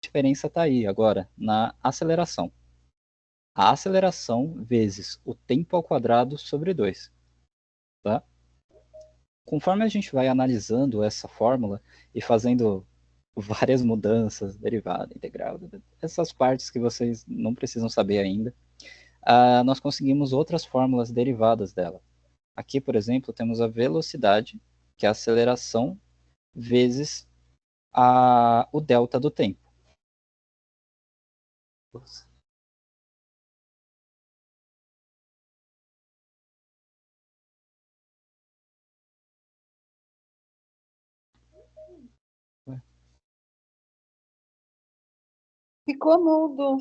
diferença está aí agora, na aceleração. A aceleração vezes o tempo ao quadrado sobre 2. Tá? Conforme a gente vai analisando essa fórmula e fazendo várias mudanças, derivada, integral, essas partes que vocês não precisam saber ainda, nós conseguimos outras fórmulas derivadas dela. Aqui, por exemplo, temos a velocidade, que é a aceleração, vezes o delta do tempo. Ficou mudo.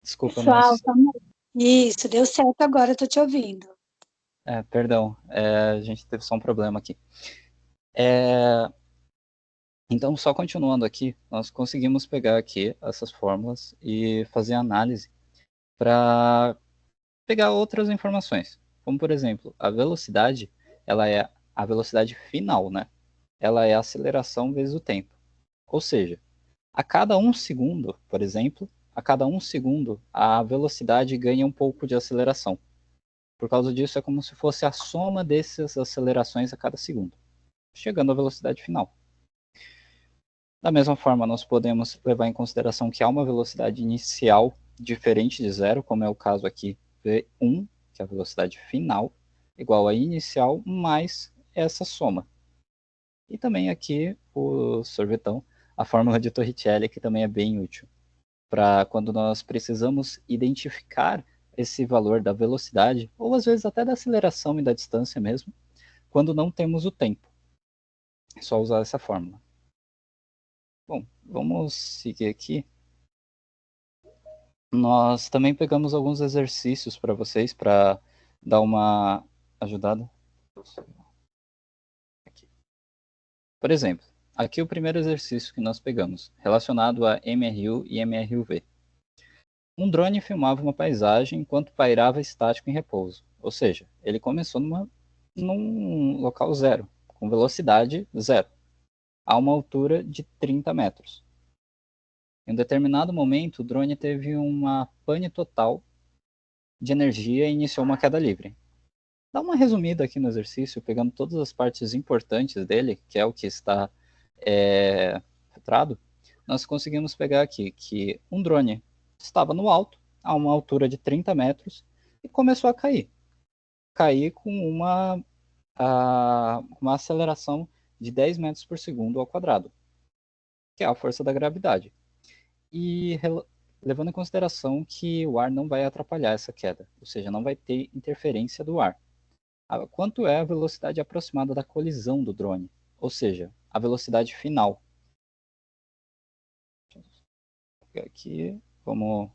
Desculpa, Pessoal, mas... Isso, deu certo agora, eu tô te ouvindo. Perdão, a gente teve só um problema aqui. Então, só continuando aqui, nós conseguimos pegar aqui essas fórmulas e fazer análise para pegar outras informações. Como, por exemplo, a velocidade, ela é a velocidade final, né? Ela é a aceleração vezes o tempo. Ou seja, a cada 1 segundo, por exemplo, a cada 1 segundo, a velocidade ganha um pouco de aceleração. Por causa disso, é como se fosse a soma dessas acelerações a cada segundo, chegando à velocidade final. Da mesma forma, nós podemos levar em consideração que há uma velocidade inicial diferente de zero, como é o caso aqui, v1, que é a velocidade final, igual a inicial mais essa soma. E também aqui, o sorvetão, a fórmula de Torricelli, que também é bem útil, para quando nós precisamos identificar esse valor da velocidade, ou às vezes até da aceleração e da distância mesmo, quando não temos o tempo. É só usar essa fórmula. Bom, vamos seguir aqui. Nós também pegamos alguns exercícios para vocês, para dar uma ajudada. Aqui. Por exemplo, aqui o primeiro exercício que nós pegamos, relacionado a MRU e MRUV. Um drone filmava uma paisagem enquanto pairava estático em repouso. Ou seja, ele começou num local zero, com velocidade zero, a uma altura de 30 metros. Em um determinado momento, o drone teve uma pane total de energia e iniciou uma queda livre. Dá uma resumida aqui no exercício, pegando todas as partes importantes dele, que é o que está filtrado, nós conseguimos pegar aqui que um drone estava no alto, a uma altura de 30 metros, e começou a cair. Cair com uma aceleração de 10 metros por segundo ao quadrado, que é a força da gravidade. E levando em consideração que o ar não vai atrapalhar essa queda, ou seja, não vai ter interferência do ar. Quanto é a velocidade aproximada da colisão do drone, ou seja, a velocidade final. Aqui, vamos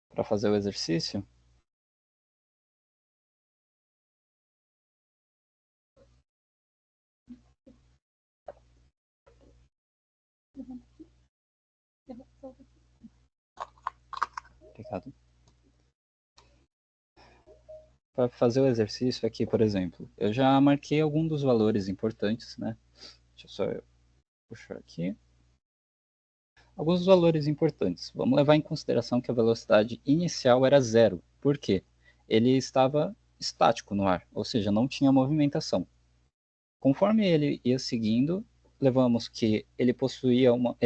para fazer o exercício. Obrigado. Para fazer o exercício aqui, por exemplo, eu já marquei alguns dos valores importantes, né? Deixa eu só puxar aqui. Alguns dos valores importantes. Vamos levar em consideração que a velocidade inicial era zero. Por quê? Ele estava estático no ar, ou seja, não tinha movimentação. Conforme ele ia seguindo, levamos que ele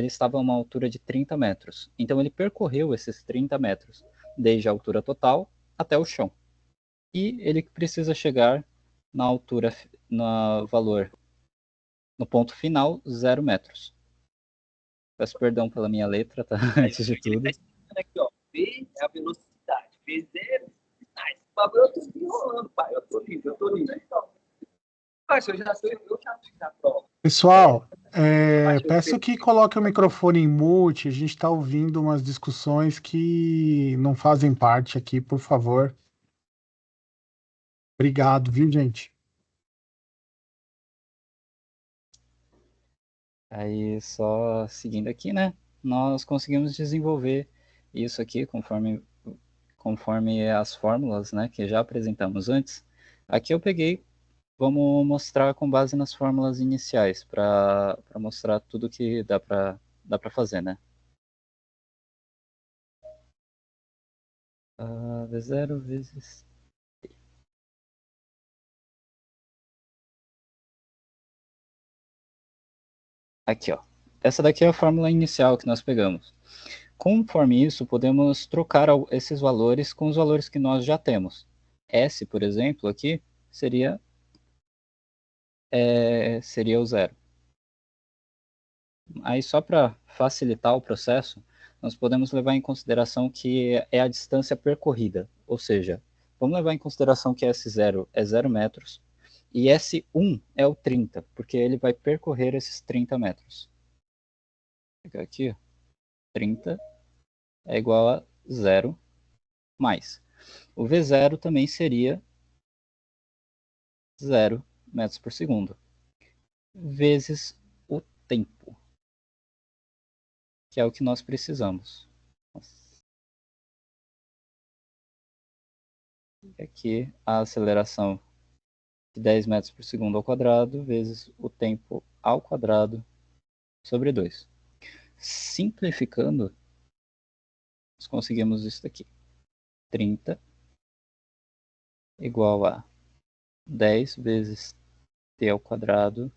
estava a uma altura de 30 metros. Então ele percorreu esses 30 metros, desde a altura total até o chão. E ele precisa chegar na altura, no valor, no ponto final, 0 metros. Peço perdão pela minha letra, tá? Antes de tudo. Aqui, ó. V é a velocidade. V0, esse bagulho eu tô enrolando, pai. Eu tô livre. Mas eu já fiz a prova. Pessoal, peço que coloque o microfone em mute. A gente está ouvindo umas discussões que não fazem parte aqui, por favor. Obrigado, viu, gente? Aí, só seguindo aqui, né? Nós conseguimos desenvolver isso aqui conforme as fórmulas, né, que já apresentamos antes. Aqui eu peguei vamos mostrar com base nas fórmulas iniciais, para mostrar tudo que dá para fazer, né? V0 vezes... Aqui, ó. Essa daqui é a fórmula inicial que nós pegamos. Conforme isso, podemos trocar esses valores com os valores que nós já temos. S, por exemplo, aqui seria o zero. Aí, só para facilitar o processo, nós podemos levar em consideração que é a distância percorrida. Ou seja, vamos levar em consideração que S0 é 0 metros e S1 é o 30, porque ele vai percorrer esses 30 metros. Vou pegar aqui, 30 é igual a 0 mais. O V0 também seria 0 metros por segundo, vezes o tempo, que é o que nós precisamos. Aqui a aceleração de 10 metros por segundo ao quadrado, vezes o tempo ao quadrado, sobre 2. Simplificando, nós conseguimos isso daqui. 30 igual a 10 vezes t ao quadrado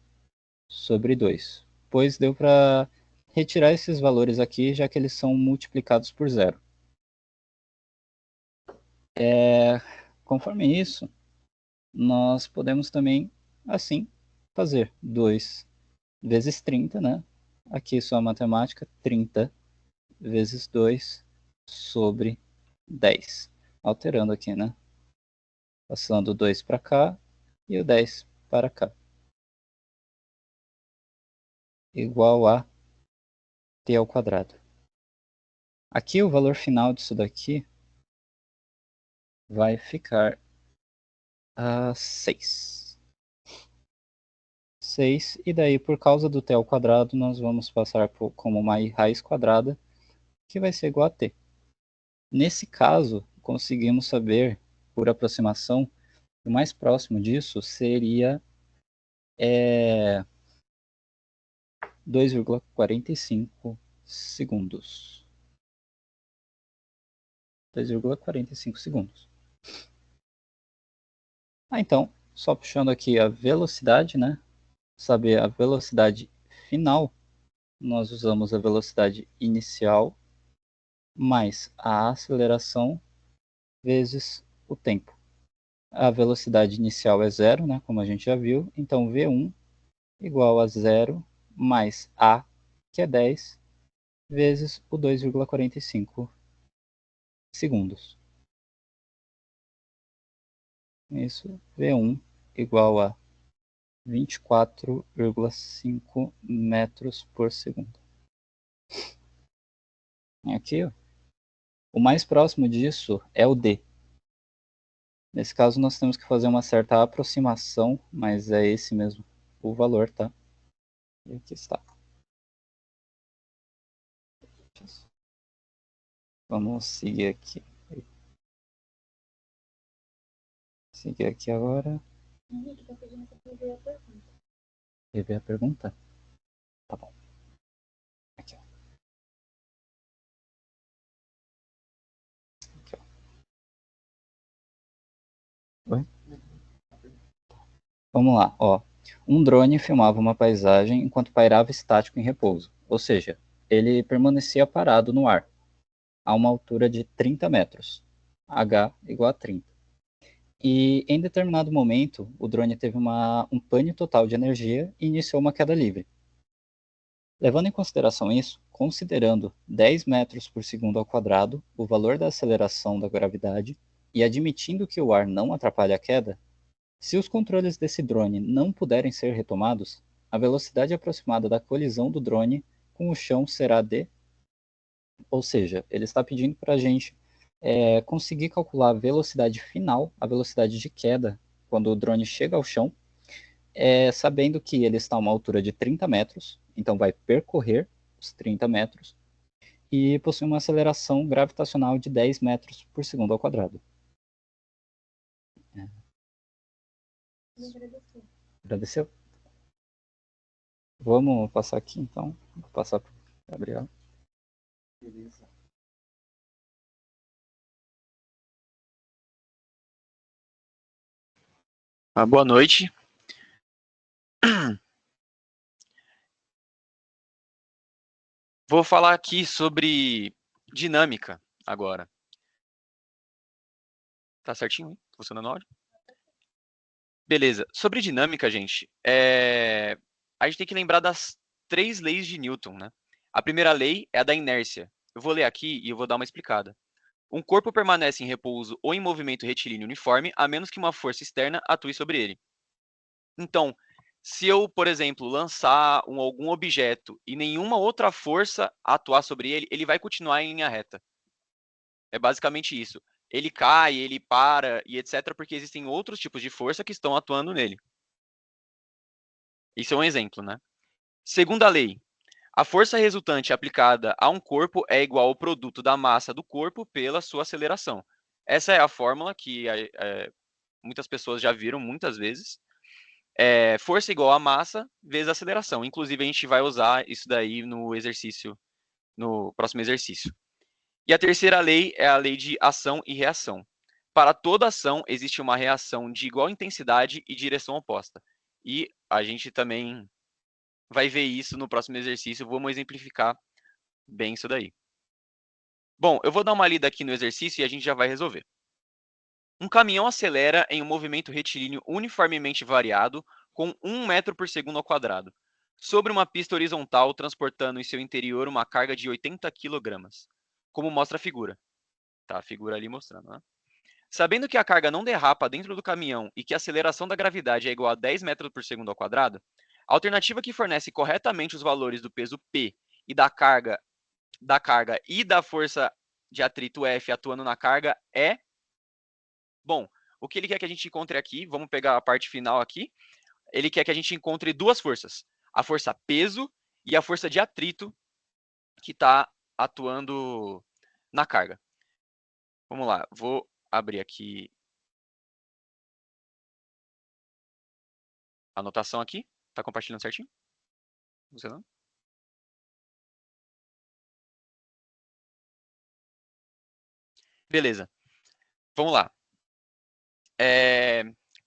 sobre 2. Pois deu para retirar esses valores aqui, já que eles são multiplicados por zero. Conforme isso, nós podemos também, assim, fazer 2 vezes 30, né? Aqui só a matemática, 30 vezes 2 sobre 10. Alterando aqui, né? Passando o 2 para cá e o 10 para cá. Igual a t ao quadrado. Aqui o valor final disso daqui vai ficar a 6. 6, e daí por causa do t ao quadrado nós vamos passar como uma raiz quadrada, que vai ser igual a t. Nesse caso, conseguimos saber, por aproximação, o mais próximo disso seria 2,45 segundos. 2,45 segundos. Então, só puxando aqui a velocidade, né? Saber a velocidade final, nós usamos a velocidade inicial mais a aceleração vezes o tempo. A velocidade inicial é zero, né? Como a gente já viu. Então, V1 igual a 0 mais A, que é 10, vezes o 2,45 segundos. Isso, V1 igual a 24,5 metros por segundo. Aqui, ó, o mais próximo disso é o D. Nesse caso, nós temos que fazer uma certa aproximação, mas é esse mesmo o valor, tá? E aqui está. Vamos seguir aqui. Seguir aqui agora. Henrique, tá pedindo pra rever a pergunta. Rever a pergunta? Tá bom. Aqui, ó. Aqui, ó. Oi? Vamos lá, ó. Um drone filmava uma paisagem enquanto pairava estático em repouso, ou seja, ele permanecia parado no ar, a uma altura de 30 metros, h igual a 30. E em determinado momento, o drone teve um pane total de energia e iniciou uma queda livre. Levando em consideração isso, considerando 10 metros por segundo ao quadrado, o valor da aceleração da gravidade, e admitindo que o ar não atrapalha a queda, se os controles desse drone não puderem ser retomados, a velocidade aproximada da colisão do drone com o chão será de... Ou seja, ele está pedindo para a gente conseguir calcular a velocidade final, a velocidade de queda, quando o drone chega ao chão, sabendo que ele está a uma altura de 30 metros, então vai percorrer os 30 metros, e possui uma aceleração gravitacional de 10 metros por segundo ao quadrado. Ele agradeceu. Agradeceu? Vamos passar aqui, então. Vou passar para o Gabriel. Beleza. Boa noite. Vou falar aqui sobre dinâmica agora. Tá certinho, hein? Funcionando o áudio? Beleza. Sobre dinâmica, gente, a gente tem que lembrar das 3 leis de Newton, né? A primeira lei é a da inércia. Eu vou ler aqui e eu vou dar uma explicada. Um corpo permanece em repouso ou em movimento retilíneo uniforme, a menos que uma força externa atue sobre ele. Então, se eu, por exemplo, lançar algum objeto e nenhuma outra força atuar sobre ele, ele vai continuar em linha reta. É basicamente isso. Ele cai, ele para e etc, porque existem outros tipos de força que estão atuando nele. Isso é um exemplo, né? Segunda lei. A força resultante aplicada a um corpo é igual ao produto da massa do corpo pela sua aceleração. Essa é a fórmula que muitas pessoas já viram muitas vezes. Força igual a massa vezes aceleração. Inclusive, a gente vai usar isso daí no próximo exercício. E a terceira lei é a lei de ação e reação. Para toda ação, existe uma reação de igual intensidade e direção oposta. E a gente também vai ver isso no próximo exercício. Vamos exemplificar bem isso daí. Bom, eu vou dar uma lida aqui no exercício e a gente já vai resolver. Um caminhão acelera em um movimento retilíneo uniformemente variado com 1 metro por segundo ao quadrado, sobre uma pista horizontal, transportando em seu interior uma carga de 80 kg, como mostra a figura. Tá, a figura ali mostrando, né? Sabendo que a carga não derrapa dentro do caminhão e que a aceleração da gravidade é igual a 10 metros por segundo ao quadrado, a alternativa que fornece corretamente os valores do peso P e da carga e da força de atrito F atuando na carga é... Bom, o que ele quer que a gente encontre aqui, vamos pegar a parte final aqui, ele quer que a gente encontre duas forças, a força peso e a força de atrito que está atuando na carga. Vamos lá, vou abrir aqui a anotação aqui. Tá compartilhando certinho? Você não? Beleza. Vamos lá.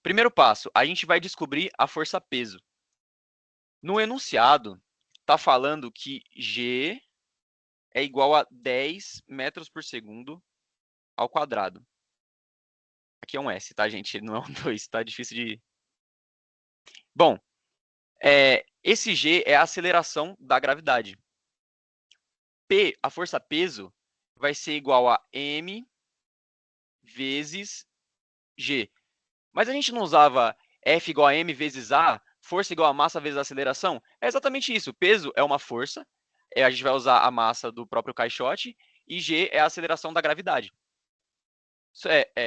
Primeiro passo, a gente vai descobrir a força peso. No enunciado, está falando que G é igual a 10 metros por segundo ao quadrado. Aqui é um S, tá, gente? Não é um 2, tá difícil de... Bom, esse G é a aceleração da gravidade. P, a força peso, vai ser igual a M vezes G. Mas a gente não usava F igual a M vezes A, força igual a massa vezes a aceleração? É exatamente isso. Peso é uma força, a gente vai usar a massa do próprio caixote, e G é a aceleração da gravidade.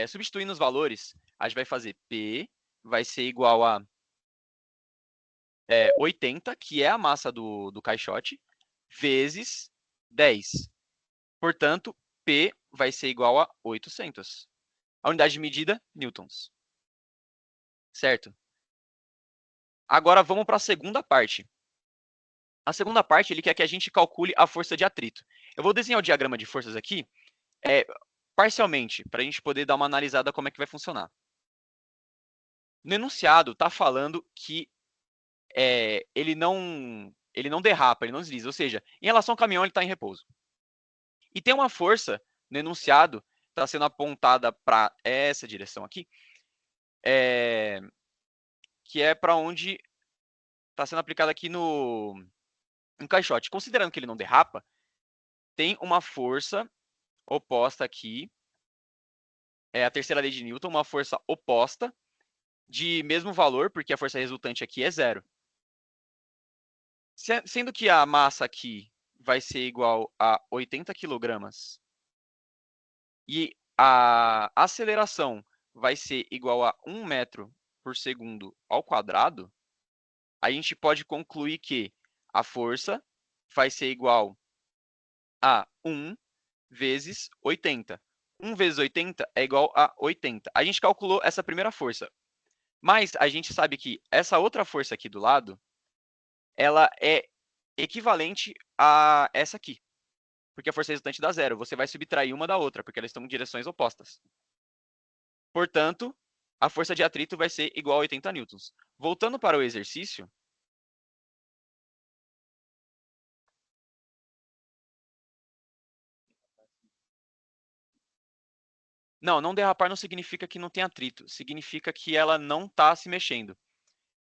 Substituindo os valores, a gente vai fazer P vai ser igual a 80, que é a massa do caixote, vezes 10. Portanto, P vai ser igual a 800. A unidade de medida, newtons. Certo? Agora vamos para a segunda parte. A segunda parte, ele quer que a gente calcule a força de atrito. Eu vou desenhar o diagrama de forças aqui, parcialmente, para a gente poder dar uma analisada como é que vai funcionar. No enunciado, está falando que ele não derrapa, ele não desliza. Ou seja, em relação ao caminhão, ele está em repouso. E tem uma força no enunciado, está sendo apontada para essa direção aqui, que é para onde está sendo aplicada aqui no caixote. Considerando que ele não derrapa, tem uma força oposta aqui, é a terceira lei de Newton, uma força oposta de mesmo valor, porque a força resultante aqui é zero. Sendo que a massa aqui vai ser igual a 80 kg e a aceleração vai ser igual a 1 metro por segundo ao quadrado, a gente pode concluir que a força vai ser igual a 1 vezes 80. 1 vezes 80 é igual a 80. A gente calculou essa primeira força. Mas a gente sabe que essa outra força aqui do lado, ela é equivalente a essa aqui. Porque a força resultante dá zero. Você vai subtrair uma da outra, porque elas estão em direções opostas. Portanto, a força de atrito vai ser igual a 80 newtons. Voltando para o exercício, não derrapar não significa que não tem atrito, significa que ela não está se mexendo.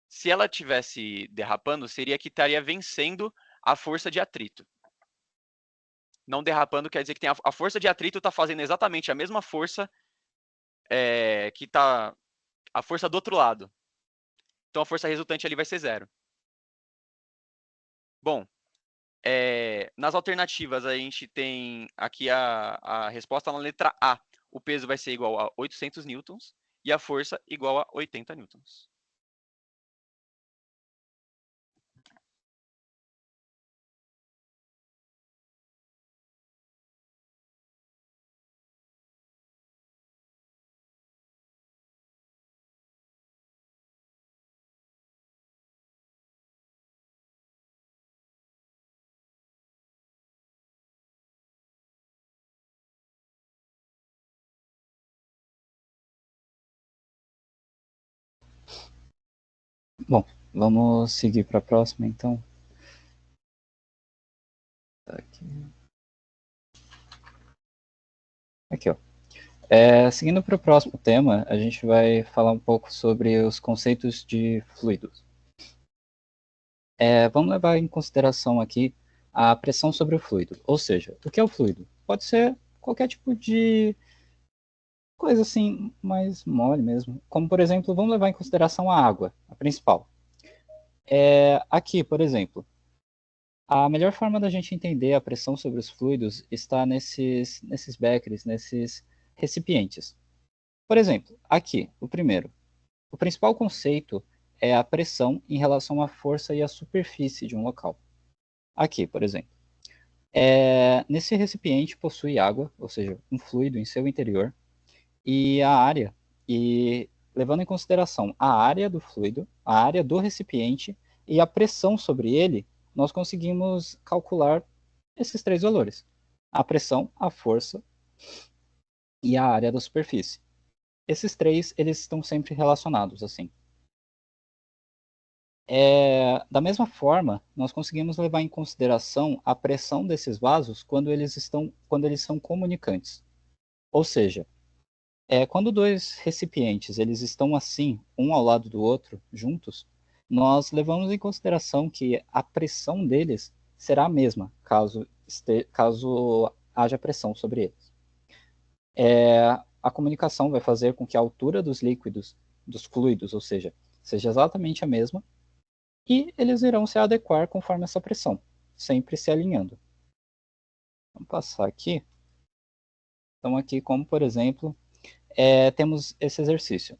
Se ela estivesse derrapando, seria que estaria vencendo a força de atrito. Não derrapando quer dizer que a força de atrito está fazendo exatamente a mesma força que está a força do outro lado. Então a força resultante ali vai ser zero. Bom, nas alternativas a gente tem aqui a resposta na letra A. O peso vai ser igual a 800 newtons e a força igual a 80 newtons. Bom, vamos seguir para a próxima, então. Aqui, ó. Seguindo para o próximo tema, a gente vai falar um pouco sobre os conceitos de fluidos. Vamos levar em consideração aqui a pressão sobre o fluido. Ou seja, o que é o fluido? Pode ser qualquer tipo de coisa assim, mais mole mesmo. Como, por exemplo, vamos levar em consideração a água, a principal. Aqui, por exemplo, a melhor forma da gente entender a pressão sobre os fluidos está nesses becquerels, nesses recipientes. Por exemplo, aqui, o primeiro. O principal conceito é a pressão em relação à força e à superfície de um local. Aqui, por exemplo. Nesse recipiente possui água, ou seja, um fluido em seu interior, e a área, e levando em consideração a área do fluido, a área do recipiente e a pressão sobre ele, nós conseguimos calcular esses três valores: a pressão, a força e a área da superfície. Esses três, eles estão sempre relacionados, assim. Da mesma forma, nós conseguimos levar em consideração a pressão desses vasos quando eles são comunicantes. Ou seja, quando dois recipientes eles estão assim, um ao lado do outro, juntos, nós levamos em consideração que a pressão deles será a mesma, caso haja pressão sobre eles. A comunicação vai fazer com que a altura dos líquidos, dos fluidos, ou seja exatamente a mesma, e eles irão se adequar conforme essa pressão, sempre se alinhando. Vamos passar aqui. Então aqui, como por exemplo, temos esse exercício.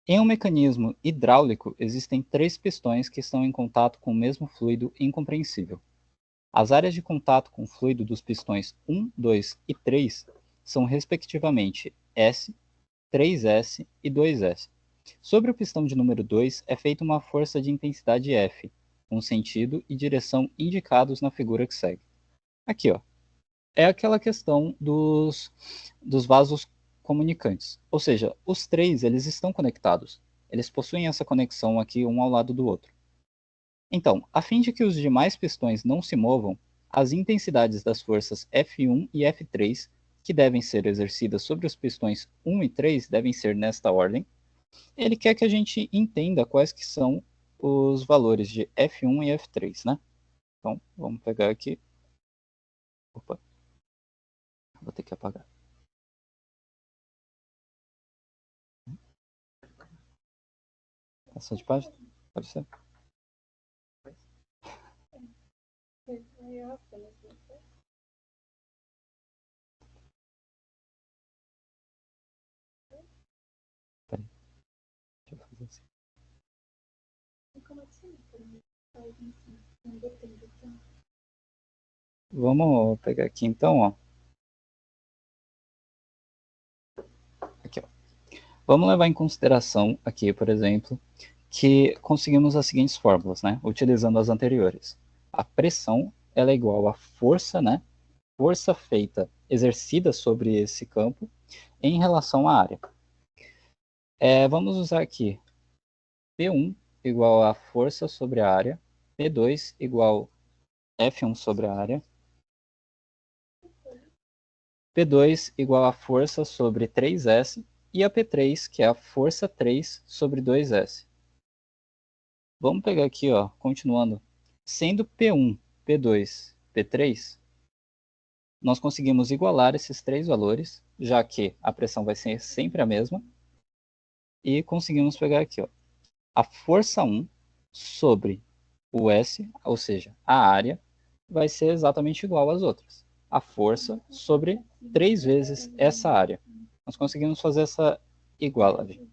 Em um mecanismo hidráulico, existem 3 pistões que estão em contato com o mesmo fluido incompreensível. As áreas de contato com o fluido dos pistões 1, 2 e 3 são respectivamente S, 3S e 2S. Sobre o pistão de número 2 é feita uma força de intensidade F, com sentido e direção indicados na figura que segue. Aqui, ó, é aquela questão dos vasos comunicantes. Ou seja, os três eles estão conectados. Eles possuem essa conexão aqui um ao lado do outro. Então, a fim de que os demais pistões não se movam, as intensidades das forças F1 e F3, que devem ser exercidas sobre os pistões 1 e 3, devem ser nesta ordem. Ele quer que a gente entenda quais que são os valores de F1 e F3, né? Então, vamos pegar aqui. Opa. Vou ter que apagar. Passar de página? Pode ser? Peraí. Deixa eu fazer assim. Vamos pegar aqui então, ó. Aqui, ó. Vamos levar em consideração aqui, por exemplo, que conseguimos as seguintes fórmulas, né? Utilizando as anteriores. A pressão ela é igual à força, né? Força feita, exercida sobre esse campo em relação à área. Vamos usar aqui P1 igual a força sobre a área, P2 igual F1 sobre a área, P2 igual a força sobre 3S, e a P3, que é a força 3 sobre 2S. Vamos pegar aqui, ó, continuando. Sendo P1, P2, P3, nós conseguimos igualar esses três valores, já que a pressão vai ser sempre a mesma, e conseguimos pegar aqui, ó, a força 1 sobre o S, ou seja, a área, vai ser exatamente igual às outras. A força sobre 3 vezes essa área. Nós conseguimos fazer essa igualagem.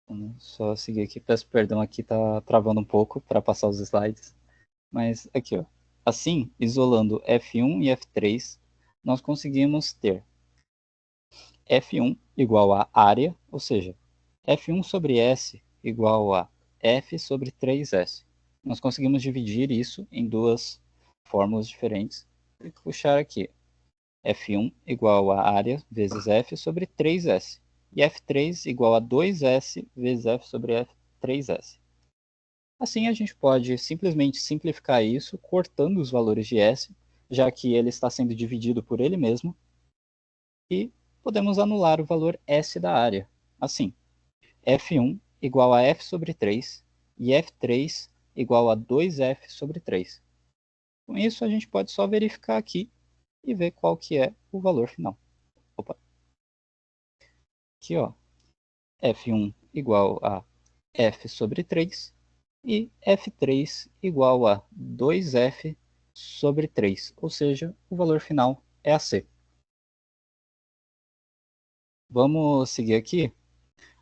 Vamos só seguir aqui, peço perdão, aqui tá travando um pouco para passar os slides. Mas aqui, ó. Assim, isolando F1 e F3, nós conseguimos ter F1 igual a área, ou seja, F1 sobre S igual a F sobre 3S. Nós conseguimos dividir isso em duas fórmulas diferentes e puxar aqui F1 igual a área vezes F sobre 3S. E F3 igual a 2S vezes F sobre F3S. Assim, a gente pode simplesmente simplificar isso cortando os valores de S, já que ele está sendo dividido por ele mesmo, e podemos anular o valor S da área. Assim, F1 igual a F sobre 3 e F3 igual a 2F sobre 3. Com isso, a gente pode só verificar aqui e ver qual que é o valor final. Opa. Aqui, ó, F1 igual a F sobre 3 e F3 igual a 2F sobre 3, ou seja, o valor final é AC. Vamos seguir aqui.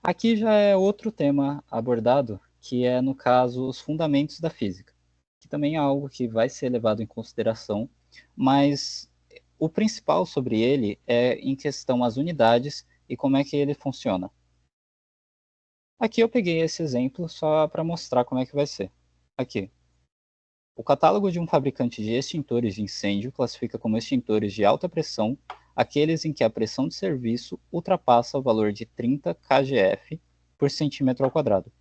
Aqui já é outro tema abordado, que é, no caso, os fundamentos da física, que também é algo que vai ser levado em consideração, mas o principal sobre ele é em questão as unidades e como é que ele funciona. Aqui eu peguei esse exemplo só para mostrar como é que vai ser. Aqui. O catálogo de um fabricante de extintores de incêndio classifica como extintores de alta pressão aqueles em que a pressão de serviço ultrapassa o valor de 30 kgf por centímetro ao quadrado.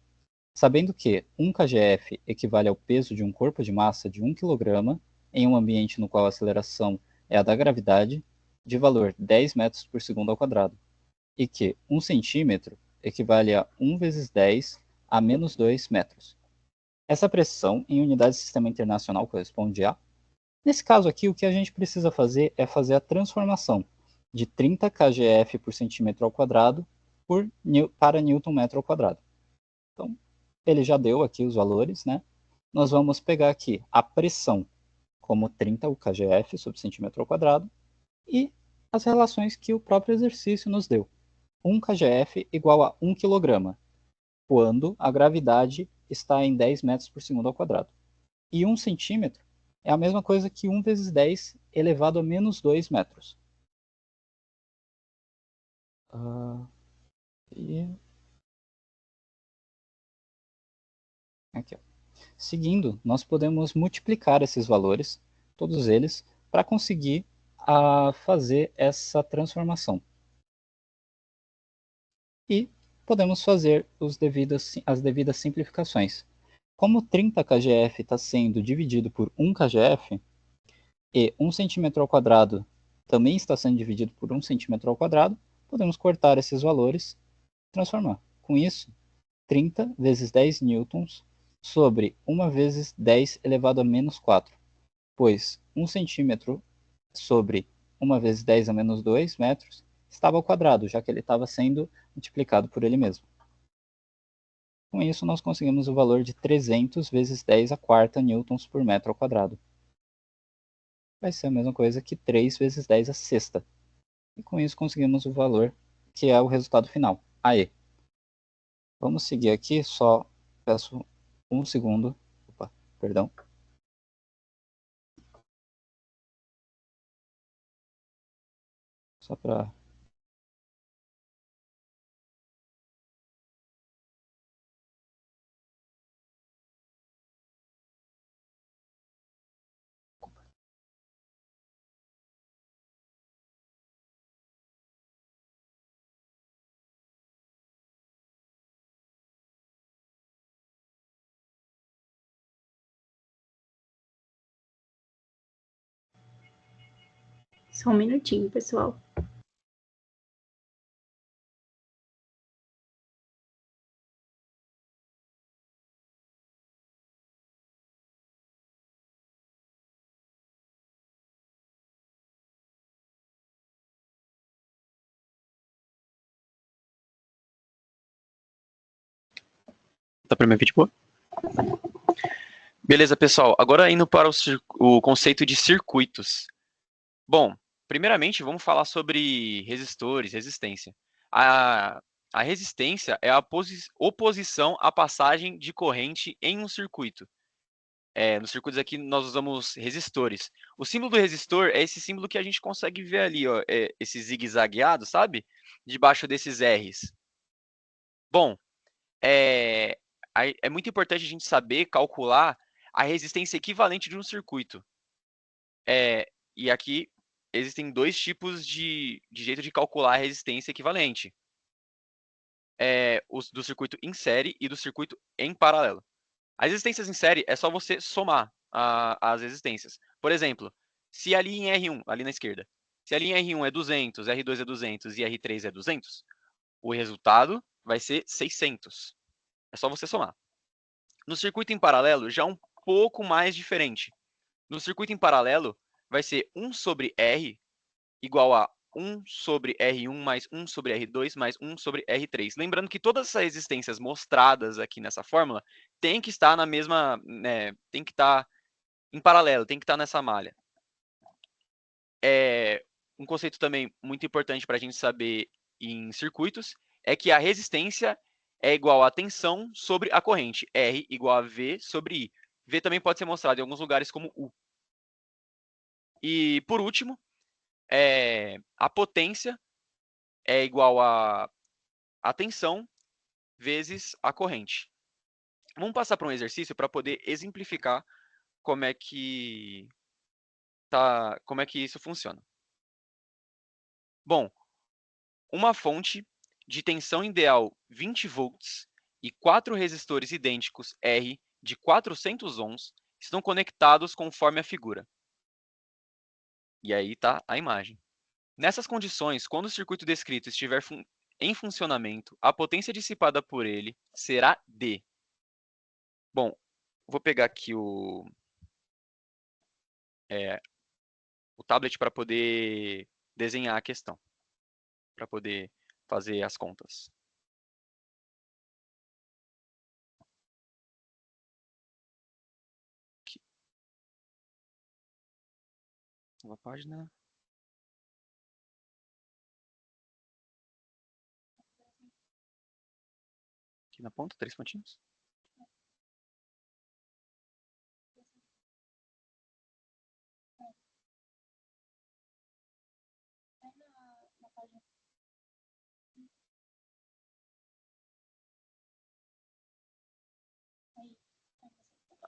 Sabendo que 1 kgf equivale ao peso de um corpo de massa de 1 kg em um ambiente no qual a aceleração é a da gravidade, de valor 10 metros por segundo ao quadrado, e que 1 centímetro equivale a 1 vezes 10 a menos 2 metros. Essa pressão em unidade de sistema internacional corresponde a... Nesse caso aqui, o que a gente precisa fazer é fazer a transformação de 30 kgf por centímetro ao quadrado para Newton metro ao quadrado. Então, ele já deu aqui os valores, né? Nós vamos pegar aqui a pressão como 30 kgf sobre centímetro ao quadrado e as relações que o próprio exercício nos deu. 1 kgf igual a 1 kg, quando a gravidade está em 10 metros por segundo ao quadrado. E 1 centímetro é a mesma coisa que 1 vezes 10 elevado a menos 2 metros. E... Aqui, ó. Seguindo, nós podemos multiplicar esses valores, todos eles, para conseguir fazer essa transformação. E podemos fazer as devidas simplificações. Como 30 kgf está sendo dividido por 1 kgf, e 1 centímetro ao quadrado também está sendo dividido por 1 centímetro ao quadrado, podemos cortar esses valores e transformar. Com isso, 30 vezes 10 newtons sobre 1 vezes 10 elevado a menos 4, pois 1 centímetro sobre 1 vezes 10 a menos 2 metros estava ao quadrado, já que ele estava sendo multiplicado por ele mesmo. Com isso, nós conseguimos o valor de 300 vezes 10 a quarta newtons por metro ao quadrado. Vai ser a mesma coisa que 3 vezes 10 a sexta. E com isso conseguimos o valor que é o resultado final, AE. Vamos seguir aqui, só peço um segundo. Opa, perdão. Só para... Só um minutinho, pessoal. Tá para me ouvir de boa? Beleza, pessoal. Agora indo para o conceito de circuitos. Bom, primeiramente vamos falar sobre resistores, resistência. A resistência é a oposição à passagem de corrente em um circuito. Nos circuitos aqui nós usamos resistores. O símbolo do resistor é esse símbolo que a gente consegue ver ali, ó, esse zigue-zagueado, sabe? Debaixo desses R's. Bom, é muito importante a gente saber calcular a resistência equivalente de um circuito. E aqui existem dois tipos de jeito de calcular a resistência equivalente. Do circuito em série e do circuito em paralelo. As resistências em série é só você somar as resistências. Por exemplo, se ali em R1, ali na esquerda, se ali em R1 é 200, R2 é 200 e R3 é 200, o resultado vai ser 600. É só você somar. No circuito em paralelo, já é um pouco mais diferente. No circuito em paralelo, vai ser 1 sobre R igual a 1 sobre R1 mais 1 sobre R2 mais 1 sobre R3. Lembrando que todas essas resistências mostradas aqui nessa fórmula tem que estar na mesma, tem que estar em paralelo, tem que estar nessa malha. Um conceito também muito importante para a gente saber em circuitos é que a resistência é igual a tensão sobre a corrente. R igual a V sobre I. V também pode ser mostrado em alguns lugares como U. E, por último, a potência é igual a tensão vezes a corrente. Vamos passar para um exercício para poder exemplificar como é que isso funciona. Bom, uma fonte de tensão ideal 20 volts e 4 resistores idênticos R de 400 ohms estão conectados conforme a figura. E aí está a imagem. Nessas condições, quando o circuito descrito estiver em funcionamento, a potência dissipada por ele será D. Bom, vou pegar aqui o tablet para poder desenhar a questão, para poder fazer as contas. Aqui. Uma página. Aqui na ponta, 3 pontinhos.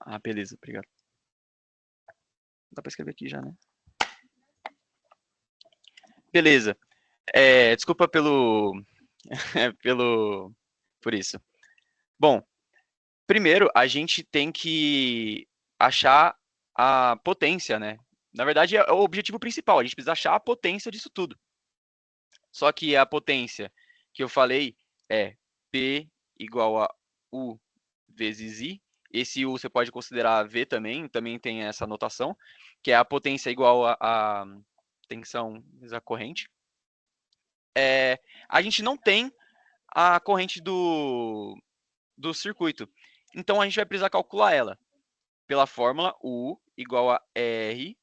Ah, beleza, obrigado. Dá para escrever aqui já, né? Beleza. Desculpa por isso. Bom, primeiro a gente tem que achar a potência, né? Na verdade, é o objetivo principal. A gente precisa achar a potência disso tudo. Só que a potência que eu falei é P igual a U vezes I. Esse U você pode considerar V também tem essa notação, que é a potência igual a tensão vezes a corrente. A gente não tem a corrente do circuito. Então, a gente vai precisar calcular ela pela fórmula U igual a R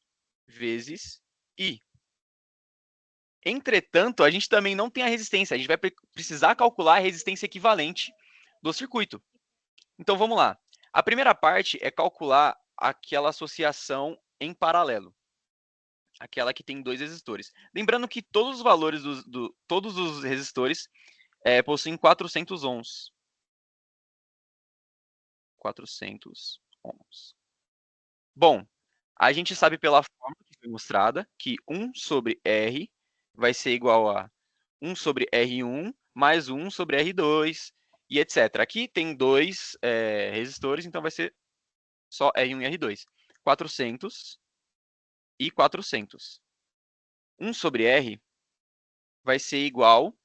vezes I. Entretanto, a gente também não tem a resistência. A gente vai precisar calcular a resistência equivalente do circuito. Então, vamos lá. A primeira parte é calcular aquela associação em paralelo. aquela que tem 2 resistores. Lembrando que todos os valores todos os resistores possuem 400 ohms. 400 ohms. Bom, a gente sabe pela fórmula que foi mostrada que 1 sobre R vai ser igual a 1 sobre R1 mais 1 sobre R2 e etc. Aqui tem 2 resistores, então vai ser só R1 e R2. 400 e 400. 1 sobre R vai ser igual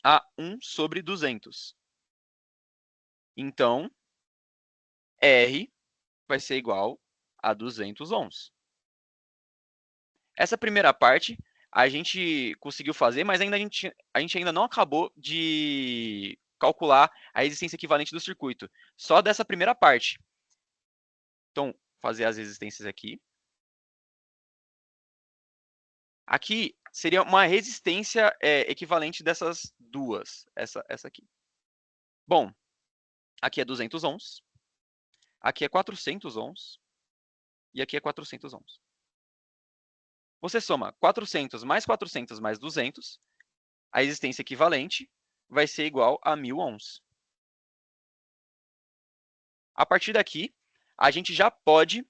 a 1 sobre 200. Então, R vai ser igual a 200 ohms. Essa primeira parte a gente conseguiu fazer, mas ainda a gente ainda não acabou de calcular a resistência equivalente do circuito. Só dessa primeira parte. Então, fazer as resistências aqui. Aqui seria uma resistência equivalente dessas duas. Essa aqui. Bom, aqui é 200 ohms. Aqui é 400 ohms. E aqui é 400 ohms. Você soma 400 mais 400 mais 200. A resistência equivalente vai ser igual a 1000 ohms. A partir daqui, a gente já pode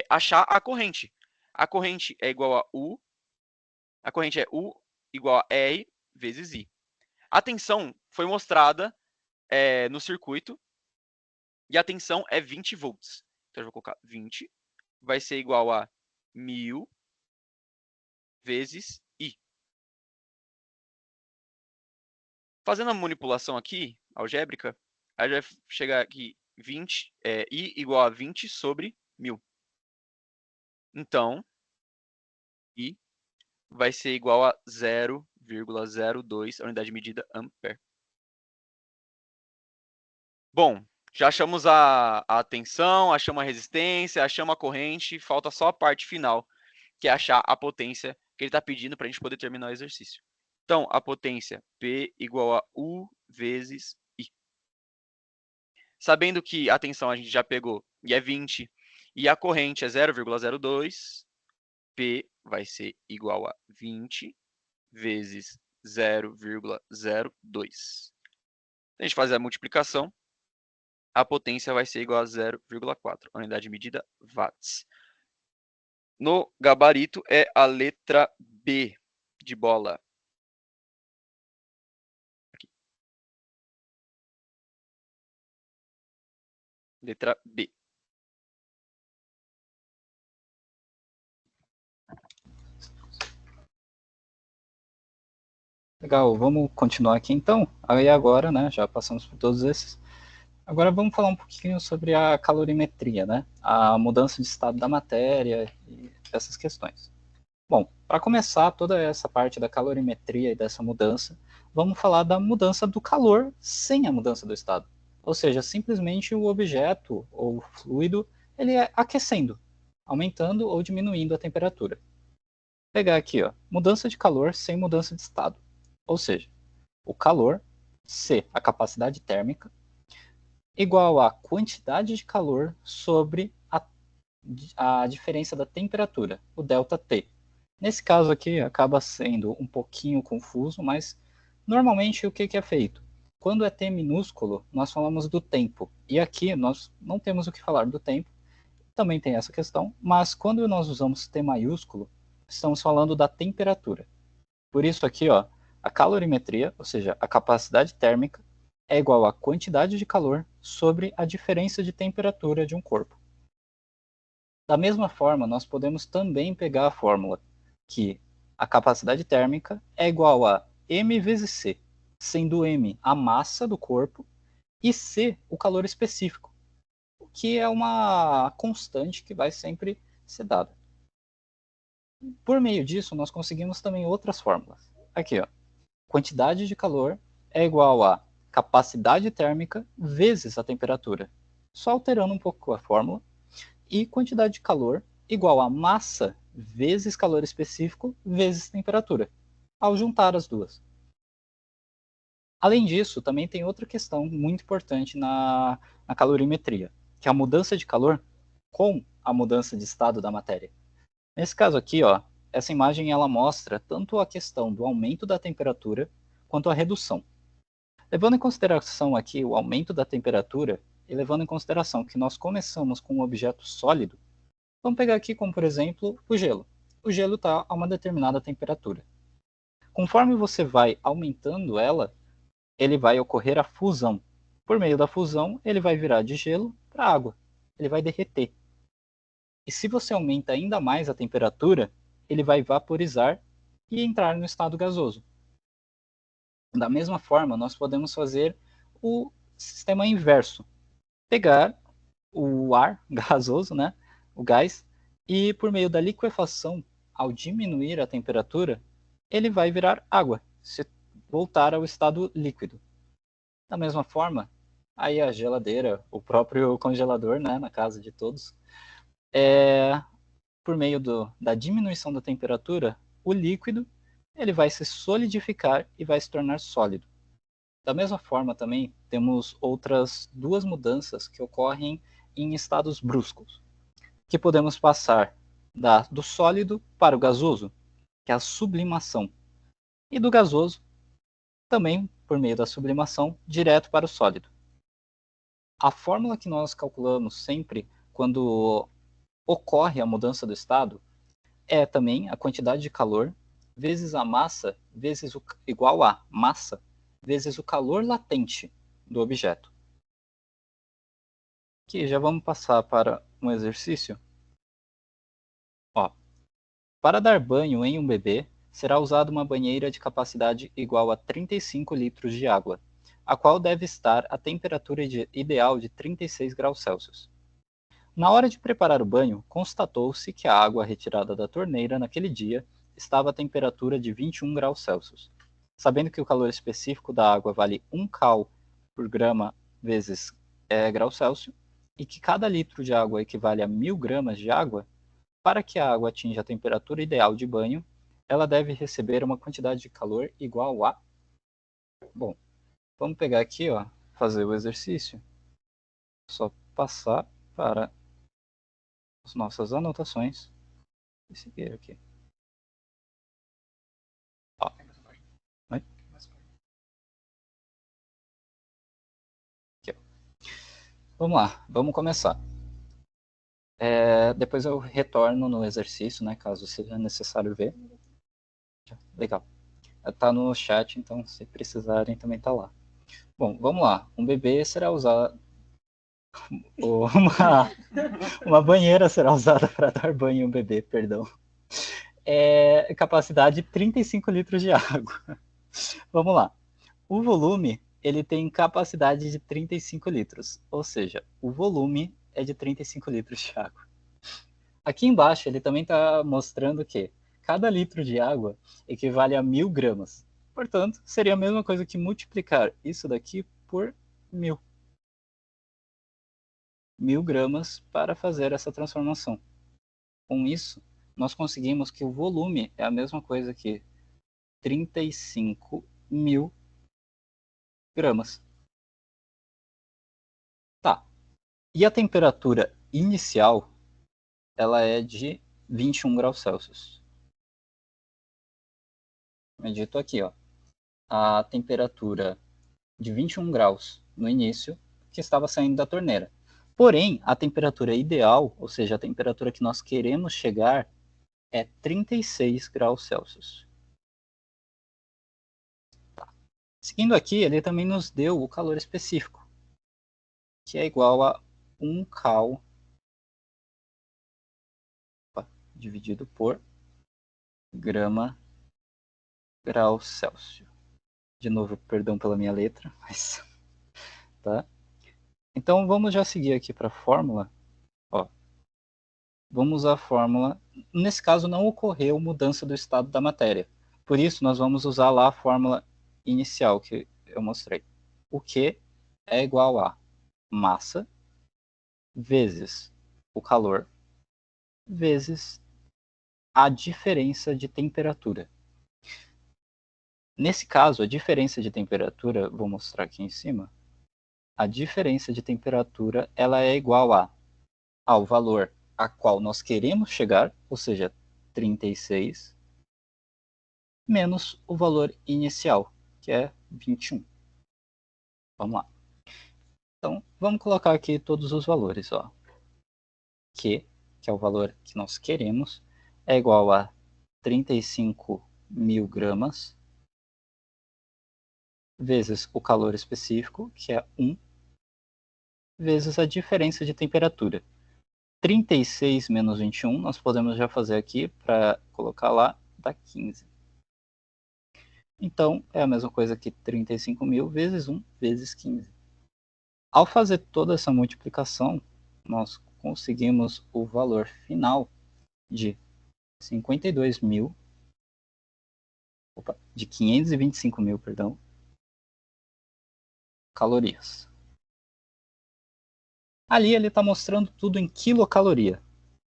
achar a corrente. A corrente é igual a U. A corrente é U igual a R vezes I. A tensão foi mostrada no circuito. E a tensão é 20 volts. Então, eu vou colocar 20. Vai ser igual a 1000 vezes I. Fazendo a manipulação aqui, algébrica, a gente vai chegar aqui, I igual a 20 sobre 1000. Então, I vai ser igual a 0,02, a unidade de medida ampere. Bom, já achamos a tensão, achamos a resistência, achamos a corrente, falta só a parte final, que é achar a potência que ele está pedindo para a gente poder terminar o exercício. Então, a potência P igual a U vezes I. Sabendo que a tensão a gente já pegou e é 20, e a corrente é 0,02, P vai ser igual a 20 vezes 0,02. Se a gente fazer a multiplicação, a potência vai ser igual a 0,4, a unidade de medida watts. No gabarito é a letra B de bola. Aqui. Letra B. Legal, vamos continuar aqui então. Aí agora, né, já passamos por todos esses. Agora vamos falar um pouquinho sobre a calorimetria, né? A mudança de estado da matéria e essas questões. Bom, para começar toda essa parte da calorimetria e dessa mudança, vamos falar da mudança do calor sem a mudança do estado. Ou seja, simplesmente o objeto ou o fluido ele é aquecendo, aumentando ou diminuindo a temperatura. Vou pegar aqui, ó, mudança de calor sem mudança de estado. Ou seja, o calor, C, a capacidade térmica, igual a quantidade de calor sobre a diferença da temperatura, o ΔT. Nesse caso aqui acaba sendo um pouquinho confuso, mas normalmente o que é feito? Quando é T minúsculo, nós falamos do tempo. E aqui nós não temos o que falar do tempo, também tem essa questão, mas quando nós usamos T maiúsculo, estamos falando da temperatura. Por isso aqui, ó, a calorimetria, ou seja, a capacidade térmica, é igual à quantidade de calor sobre a diferença de temperatura de um corpo. Da mesma forma, nós podemos também pegar a fórmula que a capacidade térmica é igual a m vezes c, sendo m a massa do corpo e c o calor específico, o que é uma constante que vai sempre ser dada. Por meio disso, nós conseguimos também outras fórmulas. Aqui, ó, quantidade de calor é igual a capacidade térmica vezes a temperatura, só alterando um pouco a fórmula, e quantidade de calor igual a massa vezes calor específico vezes temperatura, ao juntar as duas. Além disso, também tem outra questão muito importante na calorimetria, que é a mudança de calor com a mudança de estado da matéria. Nesse caso aqui, ó, essa imagem ela mostra tanto a questão do aumento da temperatura quanto a redução. Levando em consideração aqui o aumento da temperatura e levando em consideração que nós começamos com um objeto sólido, vamos pegar aqui como, por exemplo, o gelo. O gelo está a uma determinada temperatura. Conforme você vai aumentando ela, ele vai ocorrer a fusão. Por meio da fusão, ele vai virar de gelo para água. Ele vai derreter. E se você aumenta ainda mais a temperatura, ele vai vaporizar e entrar no estado gasoso. Da mesma forma, nós podemos fazer o sistema inverso. Pegar o ar gasoso, né, o gás, e por meio da liquefação, ao diminuir a temperatura, ele vai virar água, se voltar ao estado líquido. Da mesma forma, aí a geladeira, o próprio congelador, né, na casa de todos, por meio da diminuição da temperatura, o líquido ele vai se solidificar e vai se tornar sólido. Da mesma forma também temos outras duas mudanças que ocorrem em estados bruscos, que podemos passar do sólido para o gasoso, que é a sublimação, e do gasoso, também por meio da sublimação, direto para o sólido. A fórmula que nós calculamos sempre quando ocorre a mudança do estado é também a quantidade de calor vezes a massa vezes igual a massa vezes o calor latente do objeto. Aqui já vamos passar para um exercício. Ó, para dar banho em um bebê, será usada uma banheira de capacidade igual a 35 litros de água, a qual deve estar a temperatura ideal de 36 graus Celsius. Na hora de preparar o banho, constatou-se que a água retirada da torneira naquele dia estava a temperatura de 21 graus Celsius. Sabendo que o calor específico da água vale 1 cal por grama vezes grau Celsius, e que cada litro de água equivale a 1000 gramas de água, para que a água atinja a temperatura ideal de banho, ela deve receber uma quantidade de calor igual a... Bom, vamos pegar aqui, ó, fazer o exercício. Só passar para as nossas anotações e seguir aqui. Ó. Aqui, ó. Vamos lá, vamos começar. Depois eu retorno no exercício, né, caso seja necessário ver. Legal. Tá no chat, então se precisarem também tá lá. Bom, vamos lá. Um bebê será usado... Uma banheira será usada para dar banho em um bebê, perdão. Capacidade 35 litros de água. Vamos lá. O volume, ele tem capacidade de 35 litros. Ou seja, o volume é de 35 litros de água. Aqui embaixo, ele também está mostrando que cada litro de água equivale a 1000 gramas. Portanto, seria a mesma coisa que multiplicar isso daqui por 1000. 1000 gramas para fazer essa transformação. Com isso, nós conseguimos que o volume é a mesma coisa que 35.000 gramas. Tá. E a temperatura inicial, ela é de 21 graus Celsius. Medito aqui, ó. A temperatura de 21 graus no início, que estava saindo da torneira. Porém, a temperatura ideal, ou seja, a temperatura que nós queremos chegar, é 36 graus Celsius. Tá. Seguindo aqui, ele também nos deu o calor específico, que é igual a 1 cal dividido por grama grau Celsius. De novo, perdão pela minha letra, mas... Tá? Então, vamos já seguir aqui para a fórmula. Ó, vamos usar a fórmula. Nesse caso, não ocorreu mudança do estado da matéria. Por isso, nós vamos usar lá a fórmula inicial que eu mostrei. O que é igual a massa vezes o calor vezes a diferença de temperatura. Nesse caso, a diferença de temperatura, vou mostrar aqui em cima, a diferença de temperatura ela é igual ao valor a qual nós queremos chegar, ou seja, 36 menos o valor inicial, que é 21. Vamos lá. Então, vamos colocar aqui todos os valores. Ó. Que é o valor que nós queremos, é igual a 35.000 gramas vezes o calor específico, que é 1, vezes a diferença de temperatura. 36 menos 21, nós podemos já fazer aqui para colocar lá, dá 15. Então, é a mesma coisa que 35.000 vezes 1 vezes 15. Ao fazer toda essa multiplicação, nós conseguimos o valor final de 52.000, de 525.000, perdão, calorias. Ali ele está mostrando tudo em quilocaloria.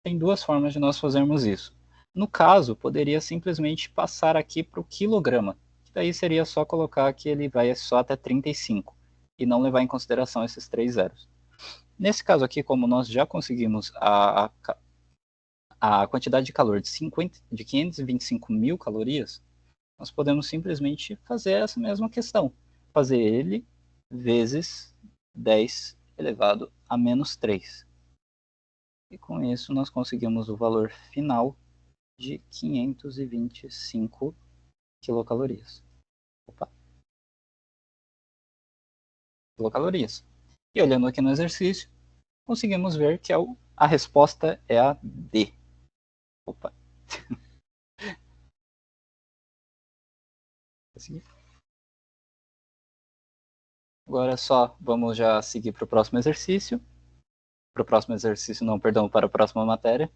Tem duas formas de nós fazermos isso. No caso, poderia simplesmente passar aqui para o quilograma, que daí seria só colocar que ele vai só até 35 e não levar em consideração esses 3 zeros. Nesse caso aqui, como nós já conseguimos a quantidade de calor de 525.000 calorias, nós podemos simplesmente fazer essa mesma questão. Fazer ele vezes 10 elevado a menos 3. E com isso nós conseguimos o valor final de 525 quilocalorias. Quilocalorias. E olhando aqui no exercício, conseguimos ver que a resposta é a D. Opa. Agora só vamos já seguir para o próximo exercício. Para o próximo exercício, não, perdão, para a próxima matéria.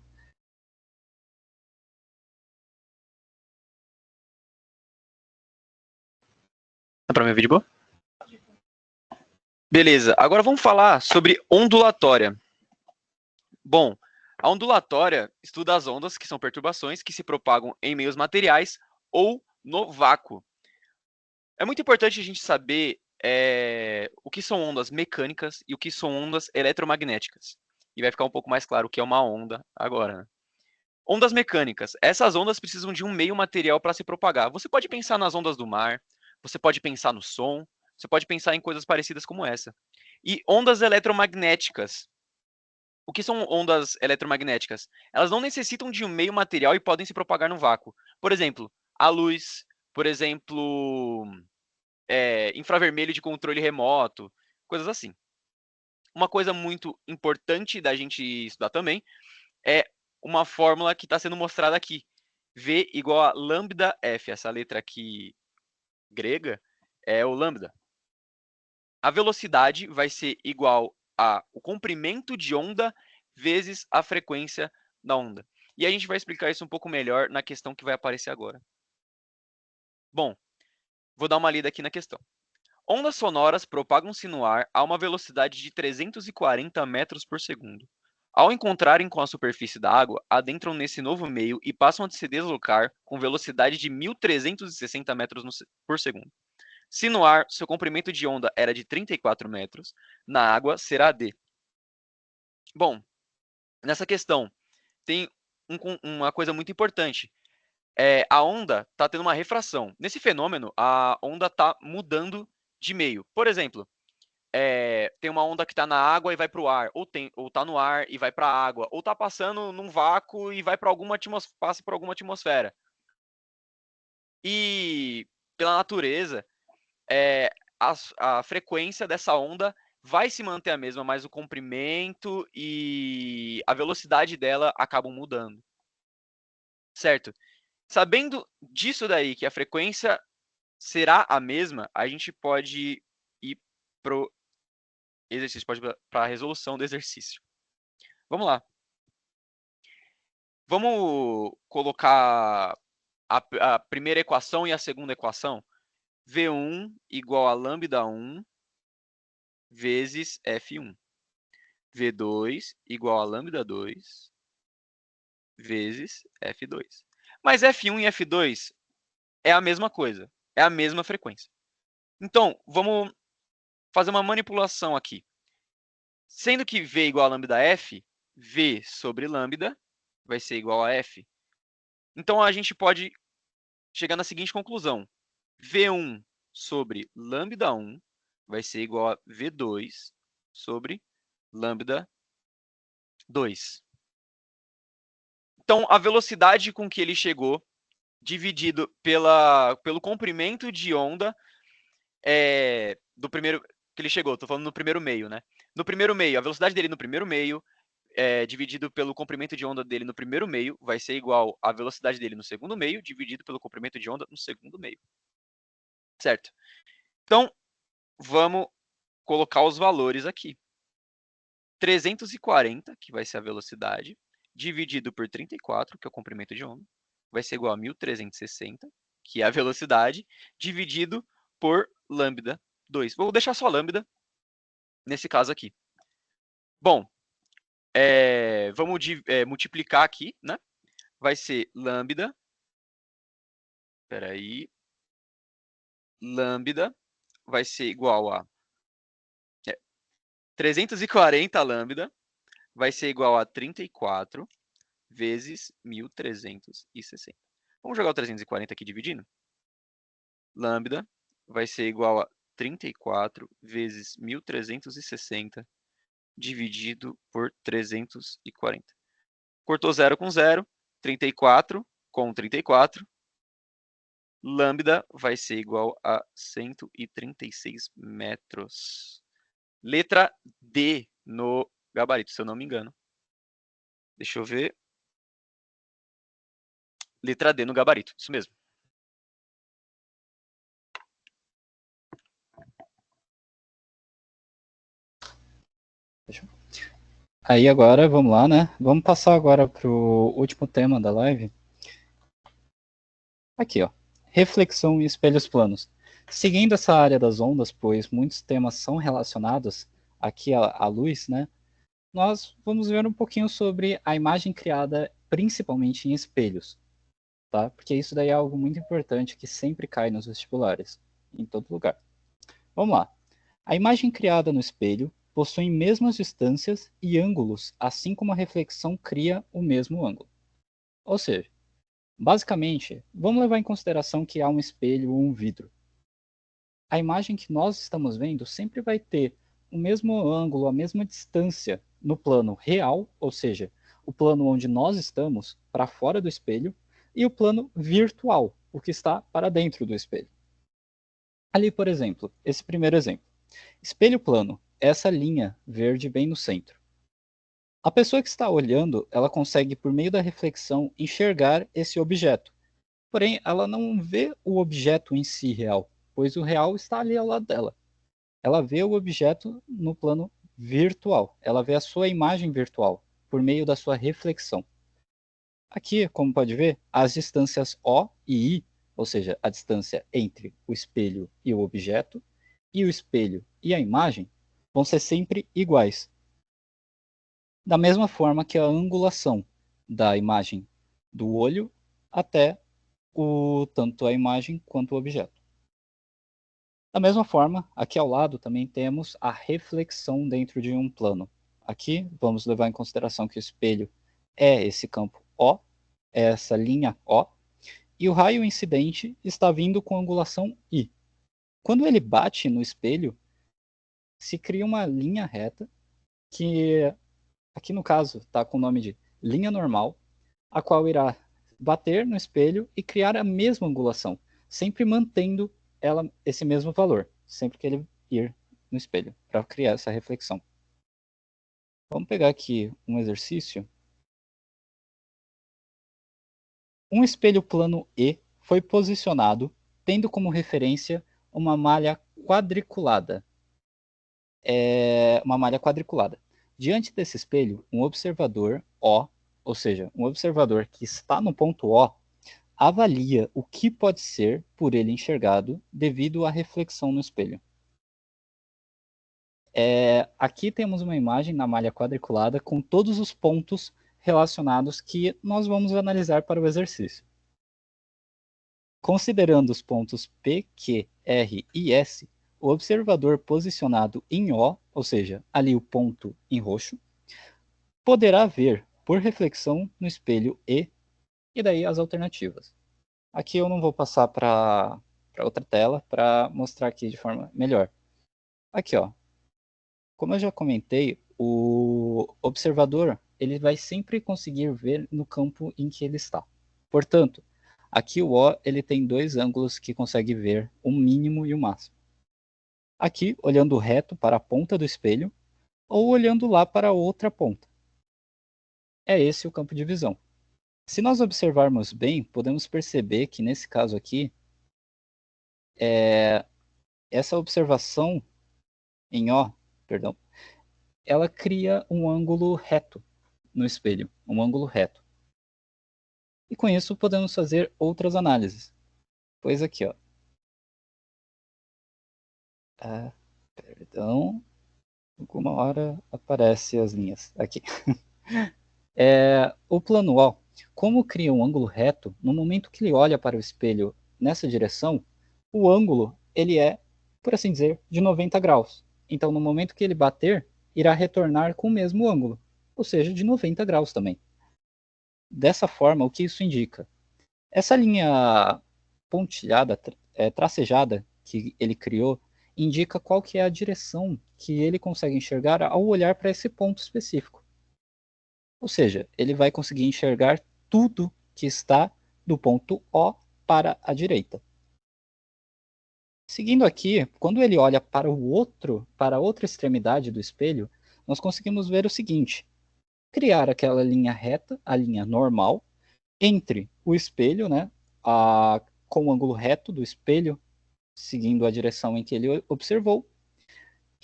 Dá para me ouvir de boa? Beleza, agora vamos falar sobre ondulatória. Bom, a ondulatória estuda as ondas, que são perturbações que se propagam em meios materiais ou no vácuo. É muito importante a gente saber o que são ondas mecânicas e o que são ondas eletromagnéticas. E vai ficar um pouco mais claro o que é uma onda agora, né? Ondas mecânicas. Essas ondas precisam de um meio material para se propagar. Você pode pensar nas ondas do mar, você pode pensar no som, você pode pensar em coisas parecidas como essa. E ondas eletromagnéticas. O que são ondas eletromagnéticas? Elas não necessitam de um meio material e podem se propagar no vácuo. Por exemplo, a luz, por exemplo, infravermelho de controle remoto, coisas assim. Uma coisa muito importante da gente estudar também é uma fórmula que está sendo mostrada aqui. V igual a lambda F. Essa letra aqui grega é o lambda. A velocidade vai ser igual ao comprimento de onda vezes a frequência da onda. E a gente vai explicar isso um pouco melhor na questão que vai aparecer agora. Bom, vou dar uma lida aqui na questão. Ondas sonoras propagam-se no ar a uma velocidade de 340 metros por segundo. Ao encontrarem com a superfície da água, adentram nesse novo meio e passam a se deslocar com velocidade de 1.360 metros por segundo. Se no ar, seu comprimento de onda era de 34 metros, na água será d. Bom, nessa questão, tem uma coisa muito importante. A onda está tendo uma refração. Nesse fenômeno, a onda está mudando de meio. Por exemplo, tem uma onda que está na água e vai para o ar, ou está no ar e vai para a água, ou está passando num vácuo e vai para passa por alguma atmosfera. E, pela natureza, a frequência dessa onda vai se manter a mesma, mas o comprimento e a velocidade dela acabam mudando. Certo? Sabendo disso daí, que a frequência será a mesma, a gente pode ir pro exercício, pode ir para a resolução do exercício. Vamos lá. Vamos colocar a primeira equação e a segunda equação. V1 igual a lambda 1 vezes F1. V2 igual a lambda 2 vezes F2. Mas F1 e F2 é a mesma coisa, é a mesma frequência. Então, vamos fazer uma manipulação aqui. Sendo que V igual a lambda F, V sobre lambda vai ser igual a F. Então, a gente pode chegar na seguinte conclusão. V1 sobre lambda 1 vai ser igual a V2 sobre lambda 2. Então, a velocidade com que ele chegou, dividido pelo comprimento de onda do primeiro que ele chegou, estou falando no primeiro meio, né? No primeiro meio, a velocidade dele no primeiro meio, dividido pelo comprimento de onda dele no primeiro meio, vai ser igual à velocidade dele no segundo meio, dividido pelo comprimento de onda no segundo meio. Certo? Então, vamos colocar os valores aqui. 340, que vai ser a velocidade, dividido por 34, que é o comprimento de onda, vai ser igual a 1360, que é a velocidade, dividido por lambda 2. Vou deixar só lambda nesse caso aqui. Bom, vamos multiplicar aqui, né? Vai ser lambda. Espera aí. Lambda vai ser igual a 340 lambda vai ser igual a 34 vezes 1360. Vamos jogar o 340 aqui dividindo? Lambda vai ser igual a 34 vezes 1360 dividido por 340. Cortou 0 com 0, 34 com 34. Lambda vai ser igual a 136 metros. Letra D no gabarito, se eu não me engano. Deixa eu ver. Letra D no gabarito, isso mesmo. Aí agora, vamos lá, né? Vamos passar agora para o último tema da live. Aqui, ó. Reflexão e espelhos planos. Seguindo essa área das ondas, pois muitos temas são relacionados aqui à luz, né? Nós vamos ver um pouquinho sobre a imagem criada principalmente em espelhos, tá? Porque isso daí é algo muito importante que sempre cai nos vestibulares, em todo lugar. Vamos lá. A imagem criada no espelho possui mesmas distâncias e ângulos, assim como a reflexão cria o mesmo ângulo. Ou seja, basicamente, vamos levar em consideração que há um espelho ou um vidro. A imagem que nós estamos vendo sempre vai ter o mesmo ângulo, a mesma distância no plano real, ou seja, o plano onde nós estamos para fora do espelho, e o plano virtual, o que está para dentro do espelho. Ali, por exemplo, esse primeiro exemplo. Espelho plano, essa linha verde bem no centro. A pessoa que está olhando, ela consegue, por meio da reflexão, enxergar esse objeto. Porém, ela não vê o objeto em si real, pois o real está ali ao lado dela. Ela vê o objeto no plano virtual. Ela vê a sua imagem virtual, por meio da sua reflexão. Aqui, como pode ver, as distâncias O e I, ou seja, a distância entre o espelho e o objeto, e o espelho e a imagem, vão ser sempre iguais. Da mesma forma que a angulação da imagem do olho até tanto a imagem quanto o objeto. Da mesma forma, aqui ao lado também temos a reflexão dentro de um plano. Aqui vamos levar em consideração que o espelho é esse campo O, é essa linha O, e o raio incidente está vindo com angulação I. Quando ele bate no espelho, se cria uma linha reta, que aqui no caso está com o nome de linha normal, a qual irá bater no espelho e criar a mesma angulação, sempre mantendo esse mesmo valor, sempre que ele ir no espelho, para criar essa reflexão. Vamos pegar aqui um exercício. Um espelho plano E foi posicionado tendo como referência uma malha quadriculada. Uma malha quadriculada. Diante desse espelho, um observador O, ou seja, um observador que está no ponto O, avalia o que pode ser por ele enxergado devido à reflexão no espelho. Aqui temos uma imagem na malha quadriculada com todos os pontos relacionados que nós vamos analisar para o exercício. Considerando os pontos P, Q, R e S, o observador posicionado em O, ou seja, ali o ponto em roxo, poderá ver, por reflexão no espelho E, E daí as alternativas. Aqui eu não vou passar para outra tela para mostrar aqui de forma melhor. Aqui, ó. Como eu já comentei, o observador ele vai sempre conseguir ver no campo em que ele está. Portanto, aqui o O ele tem dois ângulos que consegue ver o mínimo e o máximo. Aqui, olhando reto para a ponta do espelho, ou olhando lá para a outra ponta. É esse o campo de visão. Se nós observarmos bem, podemos perceber que nesse caso aqui, essa observação em O, perdão, ela cria um ângulo reto no espelho, um ângulo reto. E com isso podemos fazer outras análises. Pois aqui, ó. Perdão, alguma hora aparecem as linhas aqui. O plano O, como cria um ângulo reto, no momento que ele olha para o espelho nessa direção, o ângulo ele é, por assim dizer, de 90 graus. Então, no momento que ele bater, irá retornar com o mesmo ângulo, ou seja, de 90 graus também. Dessa forma, o que isso indica? Essa linha pontilhada, tracejada que ele criou, indica qual que é a direção que ele consegue enxergar ao olhar para esse ponto específico. Ou seja, ele vai conseguir enxergar tudo que está do ponto O para a direita. Seguindo aqui, quando ele olha para a outra extremidade do espelho, nós conseguimos ver o seguinte: criar aquela linha reta, a linha normal, entre o espelho, né, com o ângulo reto do espelho, seguindo a direção em que ele observou,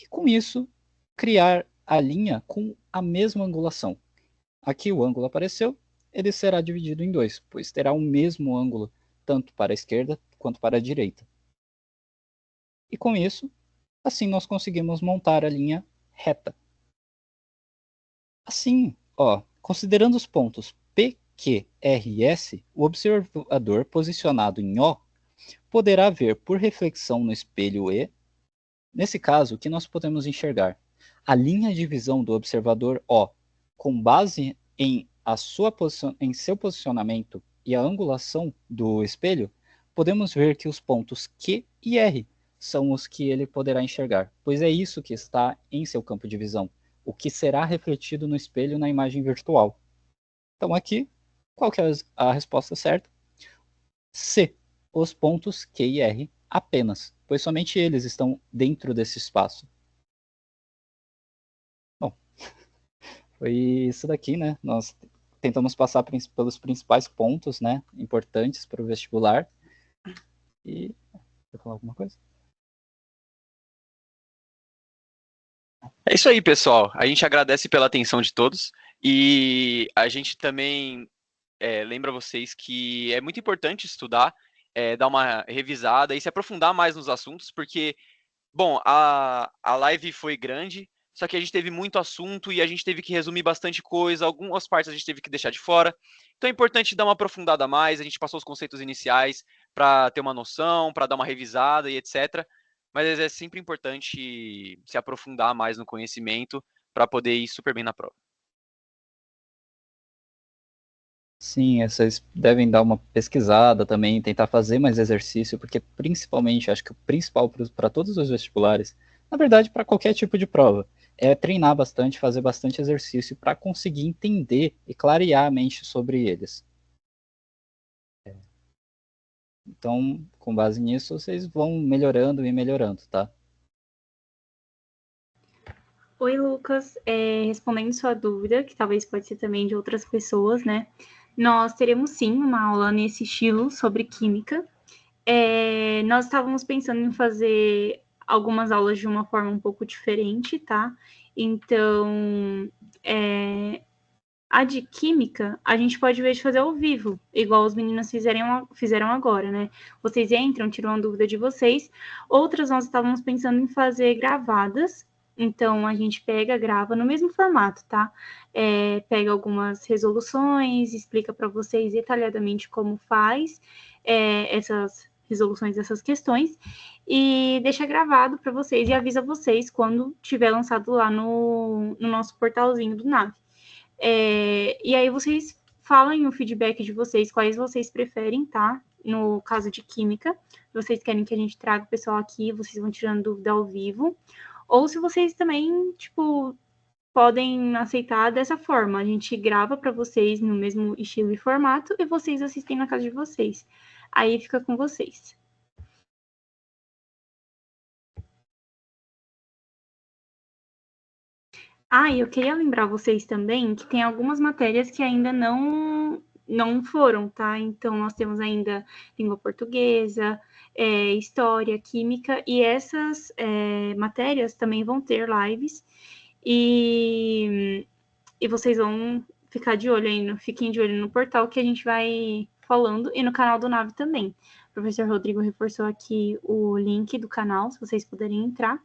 e com isso criar a linha com a mesma angulação. Aqui o ângulo apareceu, ele será dividido em dois, pois terá o mesmo ângulo tanto para a esquerda quanto para a direita. E com isso, assim nós conseguimos montar a linha reta. Assim, ó, considerando os pontos P, Q, R e S, o observador posicionado em O poderá ver por reflexão no espelho E. Nesse caso, o que nós podemos enxergar? A linha de visão do observador O, com base em seu posicionamento e a angulação do espelho, podemos ver que os pontos Q e R são os que ele poderá enxergar, pois é isso que está em seu campo de visão, o que será refletido no espelho na imagem virtual. Então aqui, qual que é a resposta certa? C, os pontos Q e R apenas, pois somente eles estão dentro desse espaço. Bom, foi isso daqui, né? Nós tentamos passar pelos principais pontos, né, importantes para o vestibular. E quer falar alguma coisa? É isso aí, pessoal. A gente agradece pela atenção de todos e a gente também lembra vocês que é muito importante estudar, dar uma revisada e se aprofundar mais nos assuntos, porque, bom, a live foi grande, só que a gente teve muito assunto e a gente teve que resumir bastante coisa, algumas partes a gente teve que deixar de fora. Então é importante dar uma aprofundada a mais, a gente passou os conceitos iniciais para ter uma noção, para dar uma revisada e etc. Mas é sempre importante se aprofundar mais no conhecimento para poder ir super bem na prova. Sim, vocês devem dar uma pesquisada também, tentar fazer mais exercício, porque principalmente, acho que o principal para todos os vestibulares, na verdade para qualquer tipo de prova, é treinar bastante, fazer bastante exercício para conseguir entender e clarear a mente sobre eles. Então, com base nisso, vocês vão melhorando e melhorando, tá? Oi, Lucas. Respondendo sua dúvida, que talvez pode ser também de outras pessoas, né? Nós teremos sim uma aula nesse estilo sobre química. Nós estávamos pensando em fazer algumas aulas de uma forma um pouco diferente, tá? Então, a de química, a gente pode ver de fazer ao vivo, igual os meninos fizeram agora, né? Vocês entram, tiram a dúvida de vocês. Outras nós estávamos pensando em fazer gravadas. Então, a gente grava no mesmo formato, tá? Pega algumas resoluções, explica para vocês detalhadamente como faz essas resoluções dessas questões e deixa gravado para vocês e avisa vocês quando tiver lançado lá no nosso portalzinho do NAVE. E aí vocês falem o feedback de vocês, quais vocês preferem, tá? No caso de química, vocês querem que a gente traga o pessoal aqui, vocês vão tirando dúvida ao vivo, ou se vocês também, tipo, podem aceitar dessa forma. A gente grava para vocês no mesmo estilo e formato e vocês assistem na casa de vocês. Aí fica com vocês. E eu queria lembrar vocês também que tem algumas matérias que ainda não foram, tá? Então, nós temos ainda língua portuguesa, história, química, e essas matérias também vão ter lives, e vocês vão ficar de olho aí, fiquem de olho no portal que a gente vai falando, e no canal do Nave também. O professor Rodrigo reforçou aqui o link do canal, se vocês puderem entrar.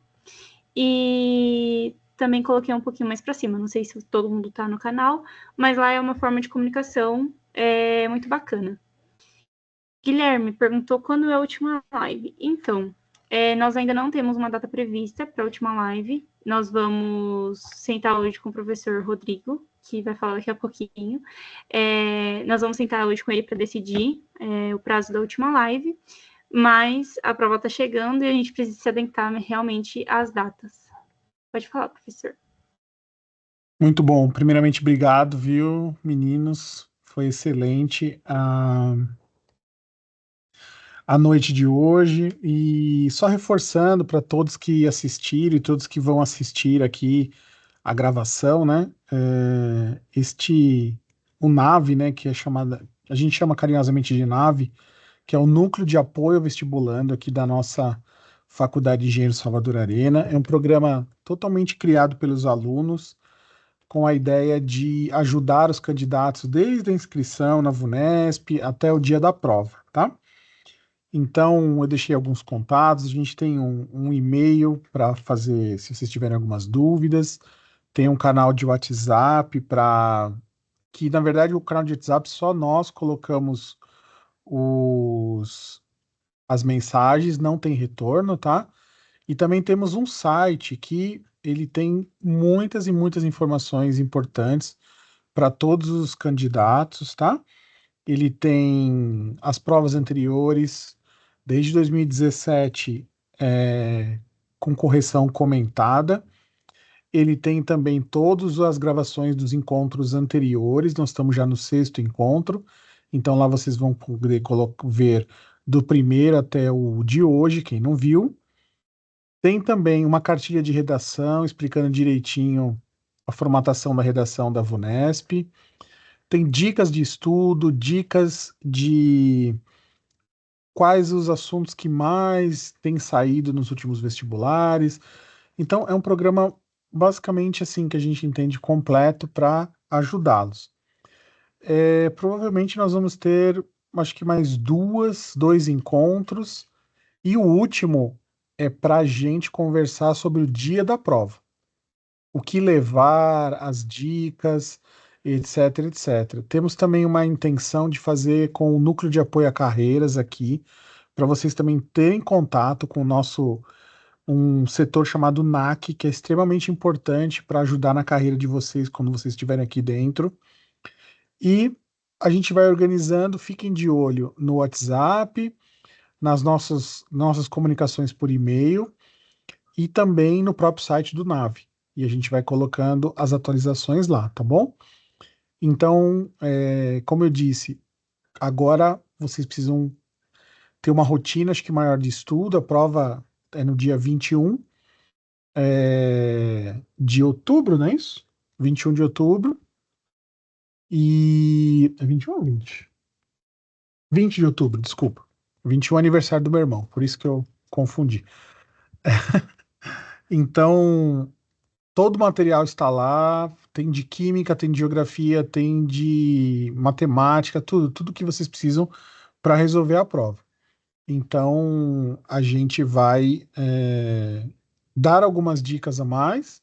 E também coloquei um pouquinho mais para cima, não sei se todo mundo está no canal, mas lá é uma forma de comunicação muito bacana. Guilherme perguntou quando é a última live. Então, nós ainda não temos uma data prevista para a última live. Nós vamos sentar hoje com o professor Rodrigo, que vai falar daqui a pouquinho. Nós vamos sentar hoje com ele para decidir o prazo da última live, mas a prova está chegando e a gente precisa se atentar realmente às datas. Pode falar, professor. Muito bom. Primeiramente, obrigado, viu, meninos? Foi excelente a noite de hoje. E só reforçando para todos que assistiram e todos que vão assistir aqui a gravação, né? O NAVE, né? Que é chamada, a gente chama carinhosamente de NAVE, que é o Núcleo de Apoio ao Vestibulando aqui da nossa Faculdade de Engenheiro Salvador Arena. É um programa totalmente criado pelos alunos, com a ideia de ajudar os candidatos desde a inscrição na VUNESP até o dia da prova, tá? Então, eu deixei alguns contatos, a gente tem um e-mail para fazer, se vocês tiverem algumas dúvidas, tem um canal de WhatsApp que, na verdade, o canal de WhatsApp só nós colocamos as mensagens, não tem retorno, tá? E também temos um site que ele tem muitas e muitas informações importantes para todos os candidatos, tá? Ele tem as provas anteriores, desde 2017, com correção comentada. Ele tem também todas as gravações dos encontros anteriores, nós estamos já no 6º encontro, então lá vocês vão poder ver do primeiro até o de hoje, quem não viu. Tem também uma cartilha de redação explicando direitinho a formatação da redação da VUNESP. Tem dicas de estudo, dicas de quais os assuntos que mais têm saído nos últimos vestibulares. Então, é um programa basicamente assim que a gente entende completo para ajudá-los. Provavelmente nós vamos ter, acho que mais dois encontros, e o último é para a gente conversar sobre o dia da prova. O que levar, as dicas, etc, etc. Temos também uma intenção de fazer com o Núcleo de Apoio a Carreiras aqui, para vocês também terem contato com um setor chamado NAC, que é extremamente importante para ajudar na carreira de vocês quando vocês estiverem aqui dentro. E a gente vai organizando, fiquem de olho no WhatsApp, nas nossas comunicações por e-mail e também no próprio site do NAVE. E a gente vai colocando as atualizações lá, tá bom? Então, como eu disse, agora vocês precisam ter uma rotina, acho que maior de estudo. A prova é no dia 21 de outubro, não é isso? 21 de outubro. E... É 21 ou 20? 20 de outubro, desculpa. 21 é aniversário do meu irmão, por isso que eu confundi. Então, todo o material está lá, tem de química, tem de geografia, tem de matemática, tudo que vocês precisam para resolver a prova. Então, a gente vai dar algumas dicas a mais,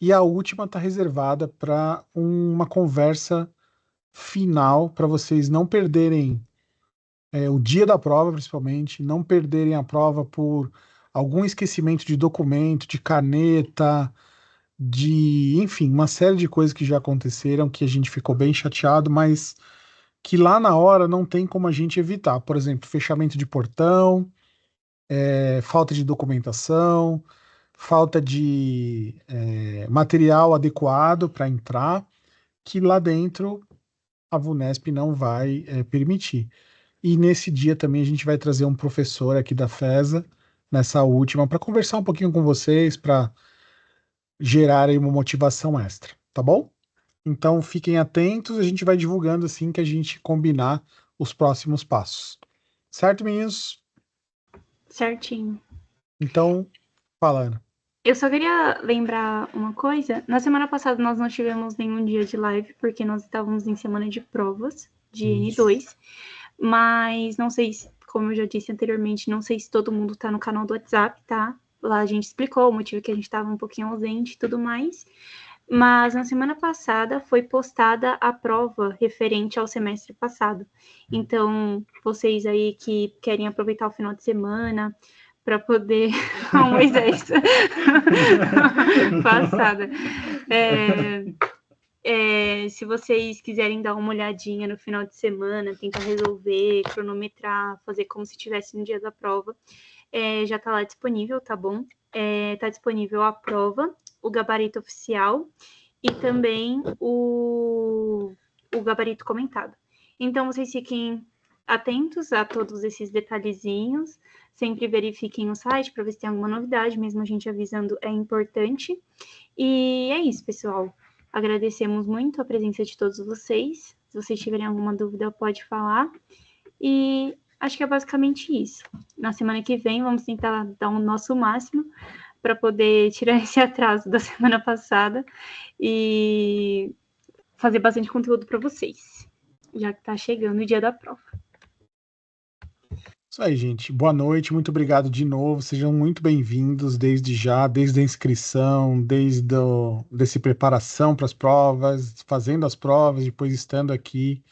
e a última está reservada para uma conversa final, para vocês não perderem o dia da prova, principalmente, não perderem a prova por algum esquecimento de documento, de caneta, enfim, uma série de coisas que já aconteceram, que a gente ficou bem chateado, mas que lá na hora não tem como a gente evitar. Por exemplo, fechamento de portão, falta de documentação, falta de material adequado para entrar, que lá dentro a VUNESP não vai permitir. E nesse dia também a gente vai trazer um professor aqui da FESA, nessa última, para conversar um pouquinho com vocês, para gerar aí uma motivação extra, tá bom? Então fiquem atentos, a gente vai divulgando assim que a gente combinar os próximos passos. Certo, meninos? Certinho. Então, falando. Eu só queria lembrar uma coisa. Na semana passada nós não tivemos nenhum dia de live, porque nós estávamos em semana de provas de N2. Mas não sei, como eu já disse anteriormente, não sei se todo mundo tá no canal do WhatsApp, tá? Lá a gente explicou o motivo que a gente estava um pouquinho ausente e tudo mais. Mas na semana passada foi postada a prova referente ao semestre passado. Então, vocês aí que querem aproveitar o final de semana para poder. Moisés. Passada. Se vocês quiserem dar uma olhadinha no final de semana, tentar resolver, cronometrar, fazer como se estivesse no dia da prova, já está lá disponível, tá bom? Está disponível a prova, o gabarito oficial e também o gabarito comentado. Então, vocês fiquem atentos a todos esses detalhezinhos, sempre verifiquem o site para ver se tem alguma novidade, mesmo a gente avisando é importante. E é isso, pessoal. Agradecemos muito a presença de todos vocês. Se vocês tiverem alguma dúvida, pode falar. E acho que é basicamente isso. Na semana que vem, vamos tentar dar o nosso máximo para poder tirar esse atraso da semana passada e fazer bastante conteúdo para vocês, já que está chegando o dia da prova. Isso aí, gente. Boa noite, muito obrigado de novo. Sejam muito bem-vindos desde já, desde a inscrição, desde preparação para as provas, fazendo as provas, depois estando aqui.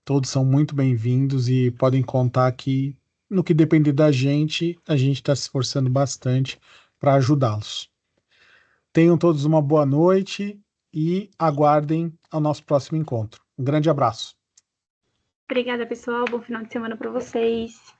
Todos são muito bem-vindos e podem contar que, no que depender da gente, a gente está se esforçando bastante para ajudá-los. Tenham todos uma boa noite e aguardem ao nosso próximo encontro. Um grande abraço. Obrigada, pessoal. Bom final de semana para vocês.